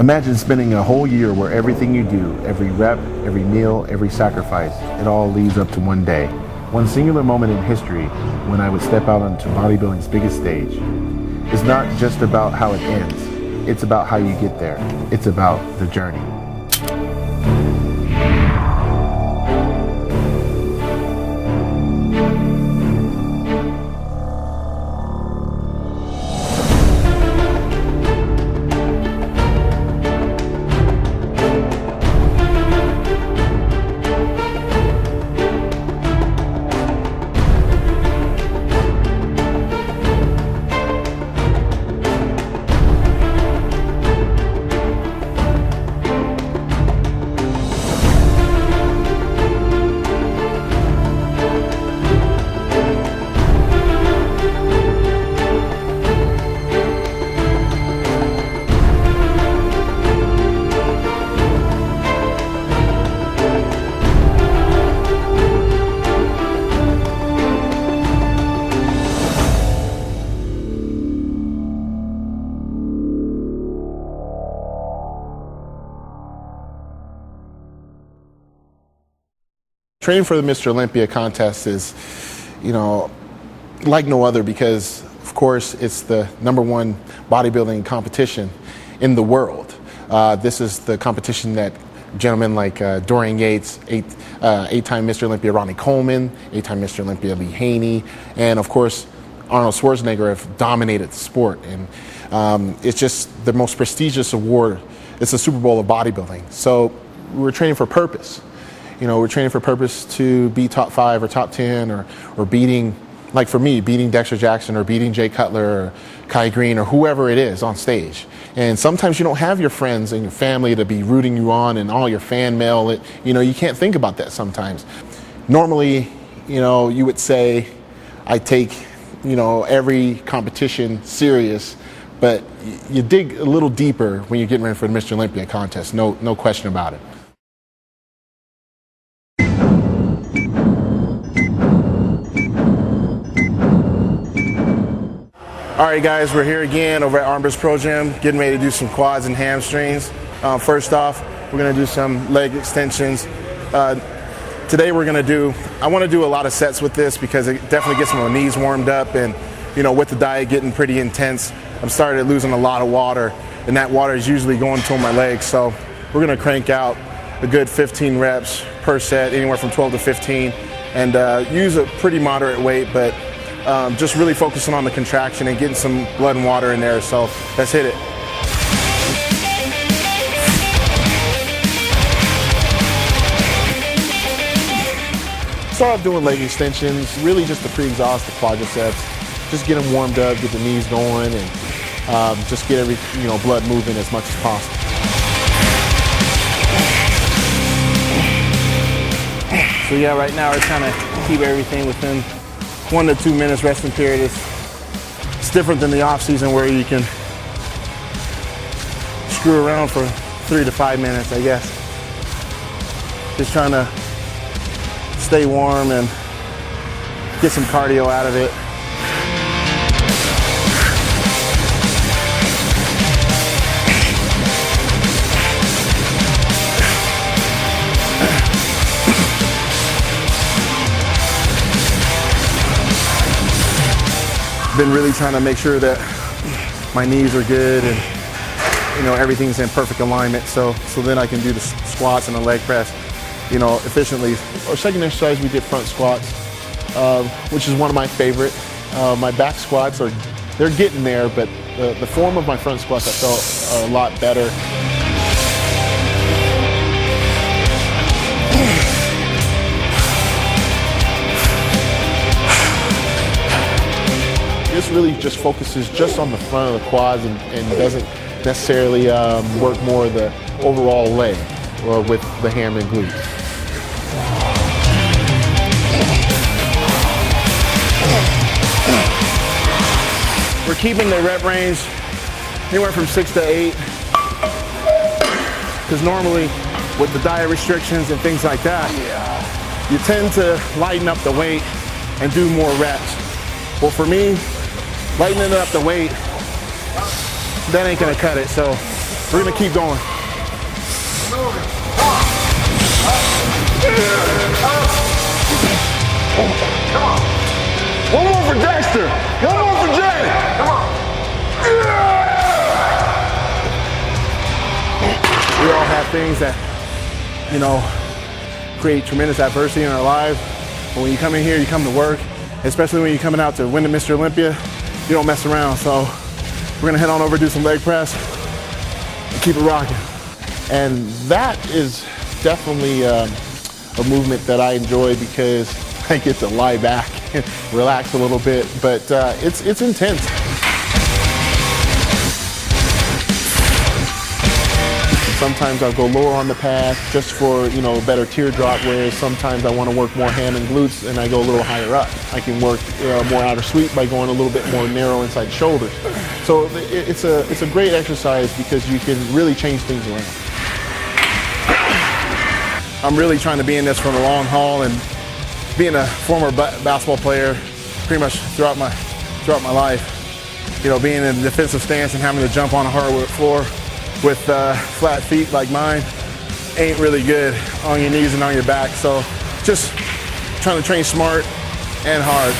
Imagine spending a whole year where everything you do, every rep, every meal, every sacrifice, it all leads up to one day. One singular moment in history when I would step out onto bodybuilding's biggest stage. It's not just about how it ends. It's about how you get there. It's about the journey. Training for the Mr. Olympia contest is, like no other because, of course, it's the #1 bodybuilding competition in the world. This is the competition that gentlemen like Dorian Yates, eight-time Mr. Olympia Ronnie Coleman, 8-time Mr. Olympia Lee Haney, and, of course, Arnold Schwarzenegger have dominated the sport. And it's just the most prestigious award. It's the Super Bowl of bodybuilding. So we're training for purpose. We're training for purpose to be top 5 or top 10 or beating, like for me, beating Dexter Jackson or beating Jay Cutler or Kai Green or whoever it is on stage. And sometimes you don't have your friends and your family to be rooting you on and all your fan mail. You can't think about that sometimes. Normally, you would say I take, every competition serious, but you dig a little deeper when you're getting ready for the Mr. Olympia contest. No question about it. All right, guys, we're here again over at Armbrust Pro Gym, getting ready to do some quads and hamstrings. First off, we're gonna do some leg extensions. Today I wanna do a lot of sets with this because it definitely gets my knees warmed up and, with the diet getting pretty intense, I'm starting losing a lot of water and that water is usually going to my legs. So we're gonna crank out a good 15 reps per set, anywhere from 12 to 15, and use a pretty moderate weight, but just really focusing on the contraction and getting some blood and water in there. So let's hit it. Start off doing leg extensions, really just to pre-exhaust the quadriceps. Just get them warmed up, get the knees going, and just get every blood moving as much as possible. So yeah, right now we're trying to keep everything within 1 to 2 minutes resting period. It's different than the off season where you can screw around for 3 to 5 minutes, I guess. Just trying to stay warm and get some cardio out of it. Been really trying to make sure that my knees are good and everything's in perfect alignment so then I can do the squats and the leg press efficiently. Our second exercise we did front squats, which is one of my favorite. My back squats they're getting there, but the form of my front squats I felt are a lot better. This really just focuses just on the front of the quads and doesn't necessarily work more the overall leg with the ham and glutes. We're keeping the rep range anywhere from 6 to 8 because normally with the diet restrictions and things like that, you tend to lighten up the weight and do more reps. Well, for me, lightening up the weight, that ain't gonna cut it. So We're gonna keep going. One more for Dexter. One more for Jay. Come on. We all have things that, you know, create tremendous adversity in our lives. But when you come in here, you come to work, especially when you're coming out to win the Mr. Olympia, you don't mess around. So we're gonna head on over, do some leg press, and keep it rocking. And that is definitely a movement that I enjoy because I get to lie back and relax a little bit, but it's intense. Sometimes I'll go lower on the pad just for, you know, better teardrop, whereas sometimes I want to work more ham and glutes and I go a little higher up. I can work more outer sweep by going a little bit more narrow inside shoulders. So it's a great exercise because you can really change things around. I'm really trying to be in this for the long haul, and being a former basketball player pretty much throughout my life, you know, being in a defensive stance and having to jump on a hardwood floor with flat feet like mine ain't really good on your knees and on your back. So just trying to train smart and hard.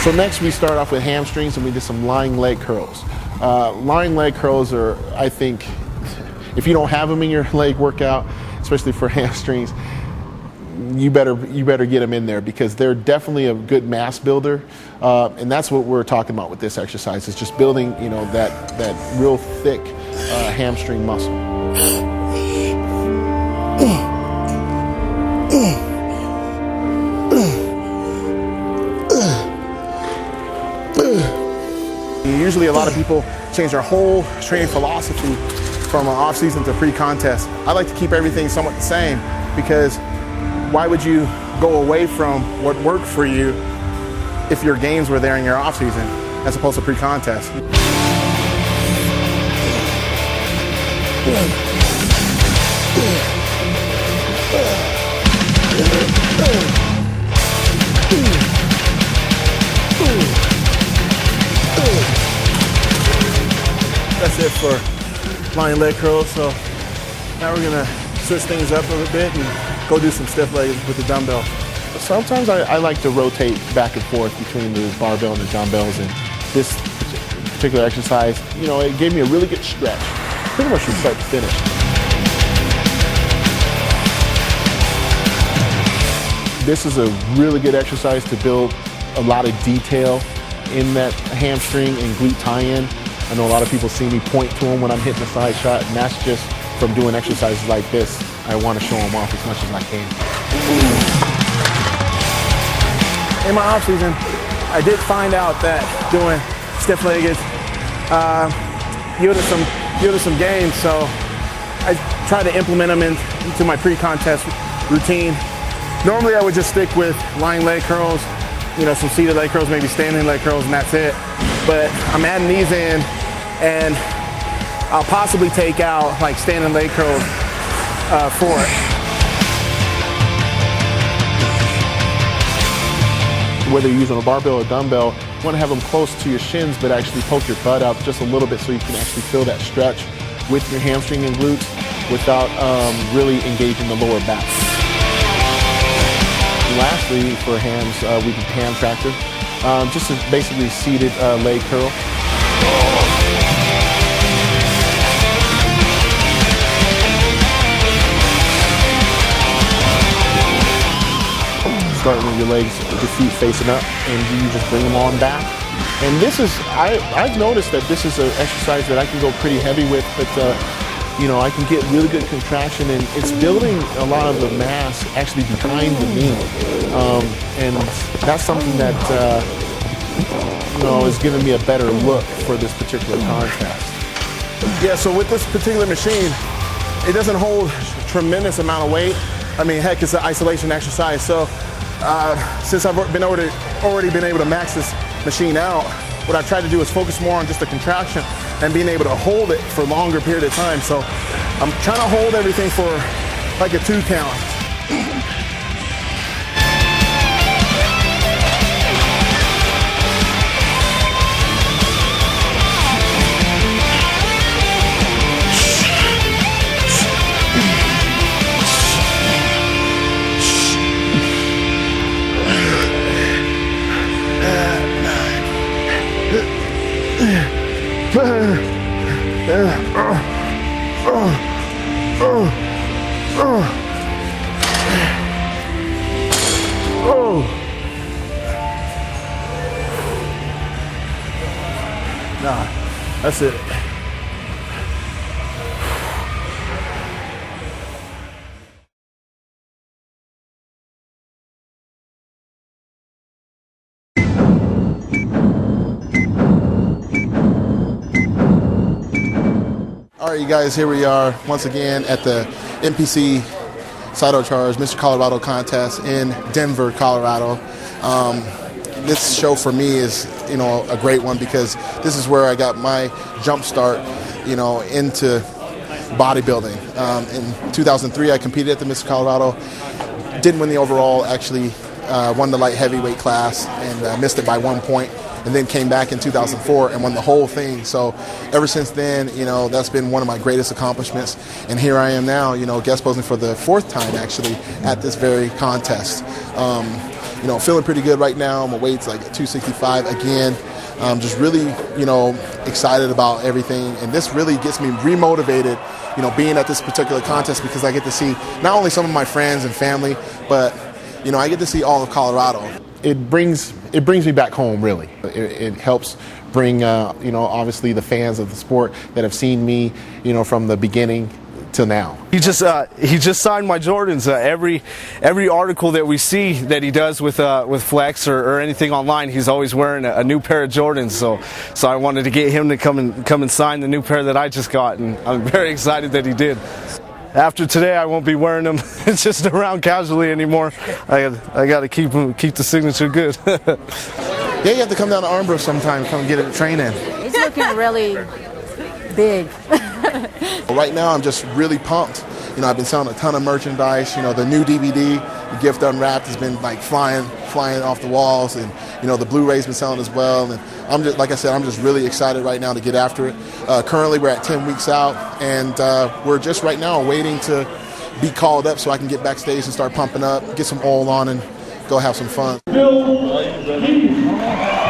So next we start off with hamstrings and we did some lying leg curls. Lying leg curls are, I think, if you don't have them in your leg workout, especially for hamstrings, you better get them in there because they're definitely a good mass builder, and that's what we're talking about with this exercise. Is just building, you know, that real thick hamstring muscle. Usually a lot of people change their whole training philosophy from off-season to pre-contest. I like to keep everything somewhat the same because why would you go away from what worked for you if your gains were there in your off-season as opposed to pre-contest? That's it for lying leg curls. So now we're gonna switch things up a little bit and go do some stiff legs with the dumbbell. Sometimes I like to rotate back and forth between the barbell and the dumbbells, and this particular exercise, you know, it gave me a really good stretch, pretty much from start to finish. This is a really good exercise to build a lot of detail in that hamstring and glute tie-in. I know a lot of people see me point to them when I'm hitting a side shot, and that's just from doing exercises like this. I want to show them off as much as I can. In my off season, I did find out that doing stiff legged yielded some gains, so I tried to implement them into my pre-contest routine. Normally I would just stick with lying leg curls, you know, some seated leg curls, maybe standing leg curls, and that's it. But I'm adding these in, and I'll possibly take out like standing leg curls for it. Whether you're using a barbell or dumbbell, you want to have them close to your shins, but actually poke your butt out just a little bit so you can actually feel that stretch with your hamstring and glutes without really engaging the lower back. Lastly, for hams, we did ham tractor, just a basically seated leg curl. Starting with your legs, with your feet facing up, and you just bring them on back. And this is, I've noticed that this is an exercise that I can go pretty heavy with, but you know, I can get really good contraction, and it's building a lot of the mass actually behind the knee. And that's something that, you know, is giving me a better look for this particular contest. Yeah, so with this particular machine, it doesn't hold a tremendous amount of weight. I mean, heck, it's an isolation exercise. So since I've already been able to max this machine out, what I've tried to do is focus more on just the contraction and being able to hold it for a longer period of time. So I'm trying to hold everything for like a 2 count. Nah, that's it. All right, you guys, here we are once again at the NPC Cyto Charge Mr. Colorado contest in Denver, Colorado. This show for me is, a great one because this is where I got my jump start, into bodybuilding. In 2003, I competed at the Mr. Colorado, didn't win the overall, actually won the light heavyweight class and missed it by 1 point. And then came back in 2004 and won the whole thing. So ever since then, that's been one of my greatest accomplishments. And here I am now, guest posing for the 4th time actually at this very contest. Feeling pretty good right now. My weight's like 265 again. Just really, excited about everything. And this really gets me remotivated, being at this particular contest because I get to see not only some of my friends and family, but, I get to see all of Colorado. It brings me back home, really. It helps bring, obviously the fans of the sport that have seen me, from the beginning till now. He just signed my Jordans. Every article that we see that he does with Flex or anything online, he's always wearing a new pair of Jordans. So I wanted to get him to come and sign the new pair that I just got, and I'm very excited that he did. After today, I won't be wearing them just around casually anymore. I got to keep the signature good. Yeah, you have to come down to Armbrook sometime, come get a train in. He's looking really big. Right now, I'm just really pumped. I've been selling a ton of merchandise. The new DVD, the Gift Unwrapped, has been like flying off the walls, and the Blu-ray's been selling as well. And I'm just, like I said, I'm just really excited right now to get after it. Currently, we're at 10 weeks out, and we're just right now waiting to be called up so I can get backstage and start pumping up, get some oil on, and go have some fun. Heath.